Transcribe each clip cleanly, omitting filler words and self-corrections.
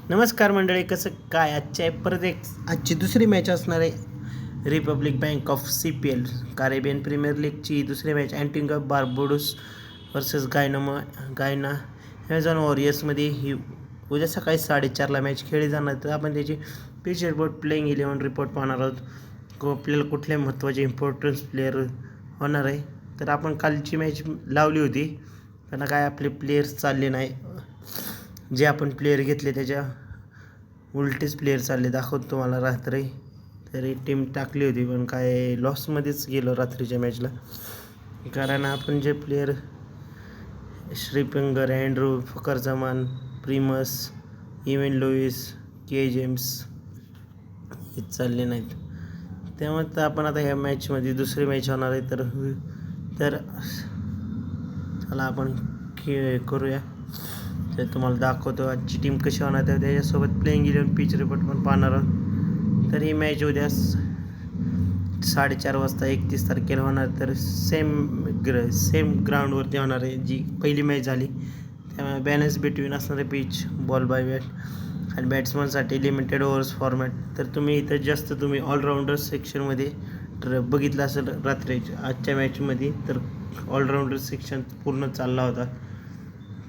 नमस्कार मंडळी, कसं काय आजच्या परत एक आजची दुसरी मॅच असणार आहे. Republic bank of CPL Caribbean premier लीगची दुसरी match Antigua Barbuda versus Guyana Amazon वॉरियर्समध्ये ही उद्या सकाळी 4:30ला मॅच खेळली जाणार. तर आपण त्याची पिच रिपोर्ट, प्लेइंग 11 रिपोर्ट पाहणार आहोत. आपल्याला कुठले महत्त्वाचे इम्पॉर्टन्स प्लेयर होणार आहे. तर आपण कालची मॅच लावली होती, पण काय आपले प्लेयर्स चालले नाही. जे आपण प्लेयर घेतले त्याच्या उलटेच प्लेयर चालले. दाखवतो तुम्हाला. रात्री तरी टीम टाकली होती, पण काय लॉसमध्येच गेलो रात्रीच्या मॅचला. कारण आपण जे प्लेयर श्रीपिंगर, अँड्रू, फकर जमान, प्रिमस, इवन लुईस, के जेम्स हे चालले नाहीत. त्यामुळे तर आपण आता ह्या मॅचमध्ये दुसरी मॅच होणार आहे. तर चला आपण करूया. ते तुम्हाला दाखवतो आजची टीम कशी होणार. तर त्याच्यासोबत प्लेइंग 11 पिच रिपोर्ट पण पाहणार आहोत. तर ही मॅच उद्या 4:30 वाजता 31 तारखेला होणार. तर सेम ग्राउंडवरती होणार आहे जी पहिली मॅच झाली. त्यामुळे बॅलन्स बिटवीन असणार आहे पिच, बॉल बाय बॅट आणि बॅट्समनसाठी लिमिटेड ओव्हर्स फॉर्मॅट. तर तुम्ही इथं जास्त तुम्ही ऑलराऊंडर सेक्शनमध्ये बघितलं असेल रात्रीच्या आजच्या मॅचमध्ये. तर ऑलराऊंडर सेक्शन पूर्ण चालला होता,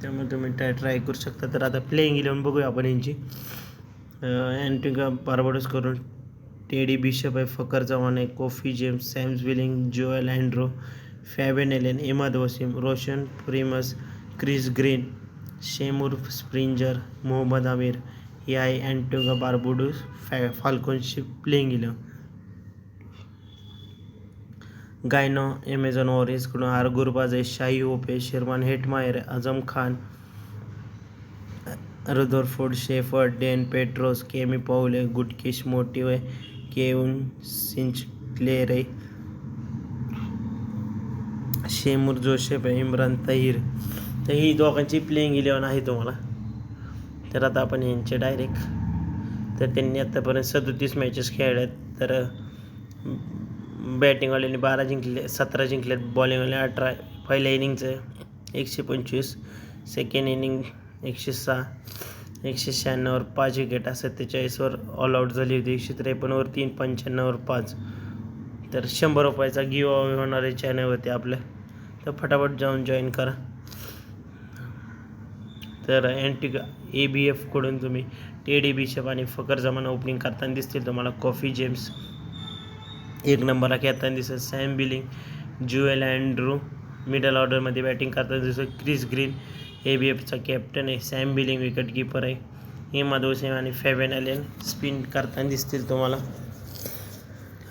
त्यामुळे तुम्ही ट्राय करू शकता. तर आता प्लेइंग 11 बघूया आपण यांची. अँटिगा बार्बाडोस करून टेडी बिशप आहे, फकर जमान आहे, Kofi James, Sam Billings, Joel Andrew, Fabian Allen, Imad Wasim, Roshon Primus, Chris Green, Shamar Springer, Mohammad Amir. ही आहे अँटिगा बार्बाडोस फाल्कॉन्सची प्लेइंग 11. गायनो ॲमेझॉन वॉरियर्सकडून आर गुरबाज आहे, Shai Hope, Shimron Hetmyer, Azam Khan, Rutherford, Shepherd, Dwaine Pretorius, Keemo Paul आहे, गुटकेश motive आहे, Kevin सिंचक्लेअर आहे, शेमूर Joseph आहे, इम्रान तहीर. तर ही दोघांची प्लेइंग 11 आहे तुम्हाला. तर आता आपण यांचे डायरेक्ट. तर त्यांनी आत्तापर्यंत 37 मॅचेस खेळल्यात. तर बॅटिंगवाल्यांनी 12 जिंकले, 17 जिंकलेत. बॉलिंगवाले 18. पहिल्या इनिंगचं 125, सेकंड इनिंग 106, 196वर 5 विकेट, 47वर ऑल आऊट झाली होती, 153वर 3, 95वर 5. तर 100 रुपयाचा गिव अवे होणार आहे चॅनलवरती आपल्या. तर फटाफट जाऊन जॉईन करा. तर अँटिगा ABFकडून तुम्ही टेडी बिशप आणि फकर जमान ओपनिंग करताना दिसतील तुम्हाला. कॉफी जेम्स 1 नंबरला खेळताना दिसेल. Sam billing, Joel Andrew middle ऑर्डरमध्ये बॅटिंग करताना दिसेल. क्रिस ग्रीन ABFचा कॅप्टन आहे. सॅम बिलिंग विकेट कीपर आहे. इमाद वसीम आणि फॅबियन एलेन स्पिन करताना दिसतील तुम्हाला.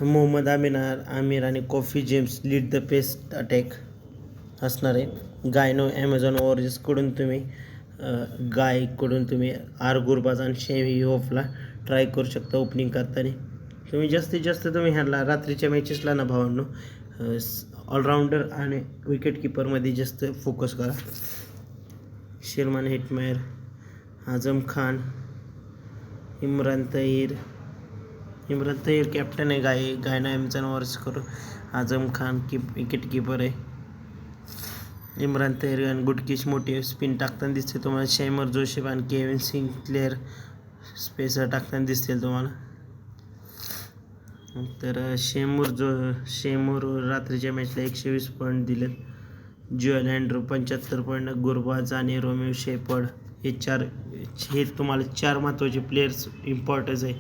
मोहम्मद आमिर आणि कॉफी James lead the pace attack असणार आहे. गायनो ॲमेझॉन वॉरियर्सकडून तुम्ही आर गुरबाज आणि शेही होफला ट्राय करू शकता ओपनिंग करताना. तुम्ही जास्तीत जास्त तुम्ही ह्याला रात्रीच्या मॅचेसला ना भावांनो ऑलराऊंडर आणि विकेट कीपरमध्ये जास्त फोकस करा. Shimron Hetmyer, Azam Khan, Imran Tahir captain आहे. गायना ॲमेझॉन वॉरियर्स करून. आझम खान विकेट कीपर आहे. इम्रान तहीर आणि गुटकेश मोटिव स्पिन टाकताना दिसते तुम्हाला. शेमर जोसेफ आणि केव्हिन सिंक्लेअर स्पेसर टाकताना दिसतील तुम्हाला. तर शेमूर रात्रीच्या मॅचला 120 पॉईंट दिलेत. जोएल अँड्रू 75 पॉईंट, गुरबाज आणि रोमिओ शेपर्ड हे तुम्हाला 4 महत्त्वाचे प्लेयर्स इम्पॉर्टन्स आहे.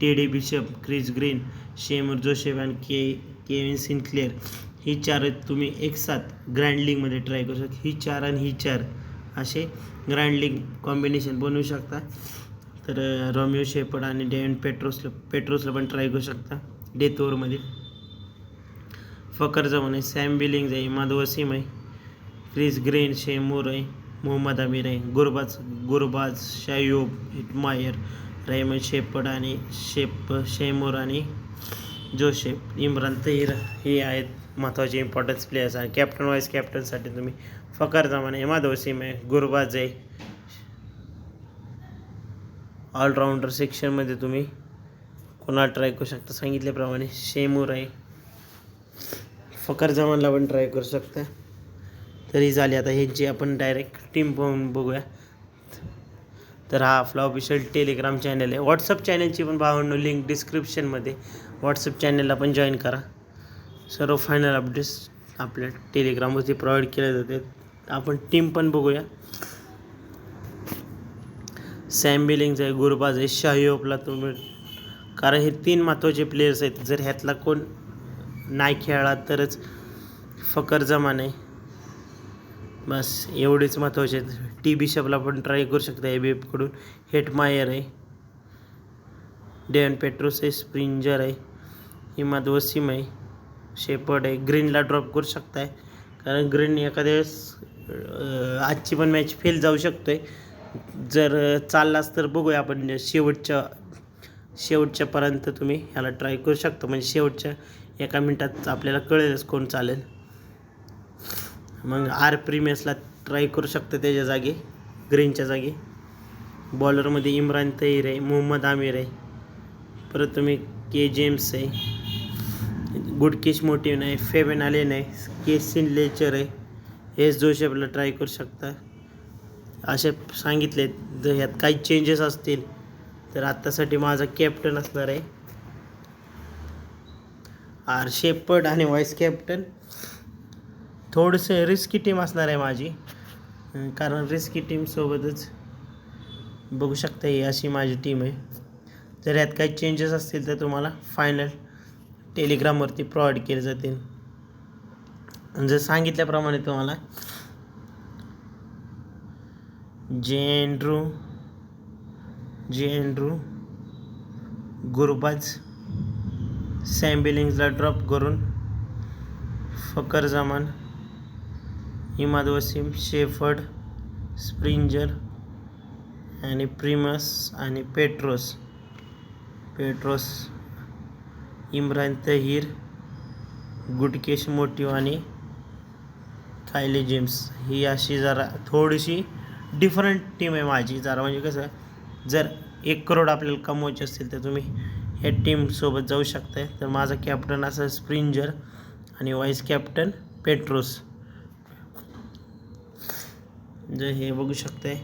Teddy Bishop, Chris Green, Shamar Joseph आणि केव्हिन सिंक्लेअर ही 4 तुम्ही एकसाथ ग्रँड लीगमध्ये ट्राय करू शकता. ही 4 आणि ही 4 असे ग्रँड लीग कॉम्बिनेशन बनवू शकता. तर रोमिओ शेपर्ड आणि डेव्हिड पेट्रोसला पण ट्राय करू शकता डेथ ओव्हरमध्ये. फकर जमान आहे, सॅम बिलिंग्ज आहे, इमाद वसीम आहे, क्रिस ग्रीन, शेमूर आहे, मोहम्मद आमिर आहे, गुरबाज, शायूब, हिटमायर, रेमन शेपर्ड आणि शेमूर आणि जोसेफ. इम्रान तहीर हे आहेत महत्त्वाचे इम्पॉर्टन्स प्लेयर्स. आणि कॅप्टन वाईस कॅप्टनसाठी तुम्ही फकर जमान आहे, इमाद वसीम आहे, गुरबाज आहे. ऑलराऊंडर सेक्शनमध्ये तुम्ही कोणाला ट्राय करू शकता सांगितल्याप्रमाणे. शेमूर आहे, फकर जमानला पण ट्राय करू शकता. तरी झाली. आता ह्यांची आपण डायरेक्ट टीम पाहून बघूया. तर हा आपला ऑफिशियल टेलिग्राम चॅनल आहे. व्हॉट्सअप चॅनलची पण भावांनो लिंक डिस्क्रिप्शनमध्ये, व्हॉट्सअप चॅनलला पण जॉईन करा. सर्व फायनल अपडेट्स आपल्या टेलिग्रामवरती प्रोव्हाइड केले जाते. आपण टीम पण बघूया. सॅम बिलिंग्स आहे, गुरबाज आहे, शाही होपला तुम्ही, कारण हे 3 महत्त्वाचे प्लेयर्स आहेत. जर ह्यातला कोण नाही खेळला तरच फकर जमान आहे. बस एवढेच महत्त्वाचे आहेत. टी बिशपला पण ट्राय करू शकता ABFकडून. हेटमायर आहे, डेव्हन पेट्रोस आहे, स्प्रिंजर आहे, इमाद वसीम आहे, शेपर्ड आहे. ग्रीनला ड्रॉप करू शकताय, कारण ग्रीन एखाद्या वेळेस आजची पण मॅच फेल जाऊ शकतोय. जर चाललाच तर बघूया आपण शेवटच्यापर्यंत तुम्ही ह्याला ट्राय करू शकता. म्हणजे शेवटच्या 1 मिनिटात आपल्याला कळेलच कोण चालेल. मग प्रीमियसला ट्राय करू शकता त्याच्या जागी, ग्रीनच्या जागी. बॉलरमध्ये इम्रान तहीर आहे, मोहम्मद आमिर आहे, परत तुम्ही के जेम्स आहे, गुडकेश मोटिव्ह आहे, फेबेन आलेन आहे, के सिनलेचर आहे, एस जोसेफला ट्राय करू शकता. असे सांगितले. जर ह्यात काही चेंजेस असतील तर आत्तासाठी माझा कॅप्टन असणार आहे शेपर्ड आणि व्हाईस कॅप्टन. थोडंसं रिस्की टीम असणार आहे माझी, कारण रिस्की टीमसोबतच बघू शकता ही अशी माझी टीम आहे. जर यात काही चेंजेस असतील तर तुम्हाला फायनल टेलिग्रामवरती प्रोव्हाइड केले जातील. जर सांगितल्याप्रमाणे तुम्हाला जे एंड्रू गुरबाज, सॅम बिलिंग्सला ड्रॉप करून फकर जमान, इमाद वसीम, शेफर्ड, स्प्रिंजर आणि प्रिमस आणि पेट्रोस, इम्रान तहीर, गुडकेश मोटिव्ह आणि कायले जेम्स. ही अशी जरा थोडीशी डिफरंट टीम आहे माझी. जरा म्हणजे कसं, जर 1 करोड आपल्याला कमवायचे असतील तर तुम्ही ह्या टीमसोबत जाऊ शकताय. तर माझा कॅप्टन असा स्प्रिंजर आणि व्हाईस कॅप्टन पेट्रोस. जर हे बघू शकताय,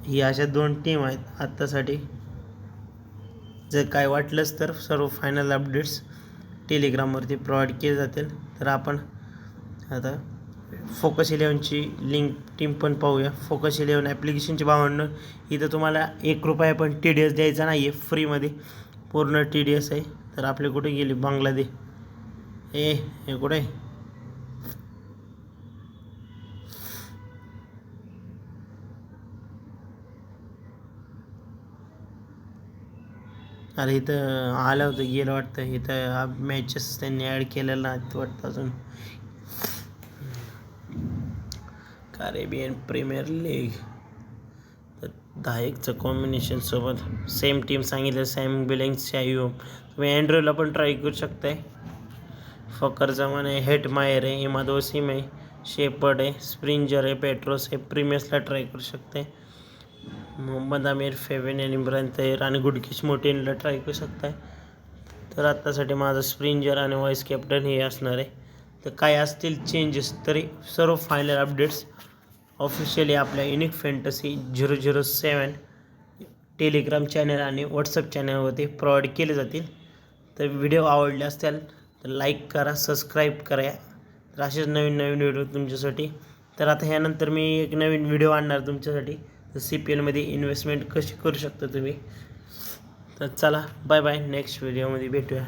ही अशा 2 टीम आहेत आत्तासाठी. जर काय वाटलंच तर सर्व फायनल अपडेट्स टेलिग्रामवरती प्रोव्हाइड केले जातील. तर आपण आता फोकस 11ची लिंक टीम पण पाहूया. फोकस 11 ॲप्लिकेशनची भावांनो, इथं तुम्हाला 1 रुपया पण TDS द्यायचा नाही आहे, फ्रीमध्ये पूर्ण TDS आहे. तर आपले कुठे गेली बांगलादेश, हे कुठे आहे? अरे इथं आलं होतं, गेलं वाटतं. इथं मॅचेस त्यांनी ॲड केलेलं नाही वाटतं अजून. कॅरेबियन प्रीमियर लीग तर 10-1चं कॉम्बिनेशनसोबत सेम टीम सांगितलं. सॅम बिलिंग्स, शाही होप. तुम्ही अँड्रूला पण ट्राय करू शकताय. फकर जमान आहे, हेटमायर आहे, इमाद वसीम आहे, शेपर्ड आहे, स्प्रिंजर आहे, पेट्रोस आहे, प्रीमियसला ट्राय करू शकताय. मोहम्मद आमिर, फेबेन आणि इम्रान तहीर आणि गुडकेश मोटिव्हला ट्राय करू शकताय. तर आत्तासाठी माझा स्प्रिंजर आणि व्हाईस कॅप्टन हे असणार आहे. तर काय असतील चेंजेस तरी सर्व फायनल अपडेट्स ऑफिशियली आपल्या युनिक फॅन्टसी 007 टेलिग्राम चॅनल आणि व्हॉट्सअप चॅनलवरती प्रोव्हाइड केले जातील. तर व्हिडिओ आवडले असतील तर लाईक करा, सबस्क्राईब करा. तर असेच नवीन व्हिडिओ तुमच्यासाठी. तर आता ह्यानंतर मी एक नवीन व्हिडिओ आणणार तुमच्यासाठी, तर CPLमध्ये इन्व्हेस्टमेंट कशी करू शकता तुम्ही. तर चला, बाय बाय. नेक्स्ट व्हिडिओमध्ये भेटूया.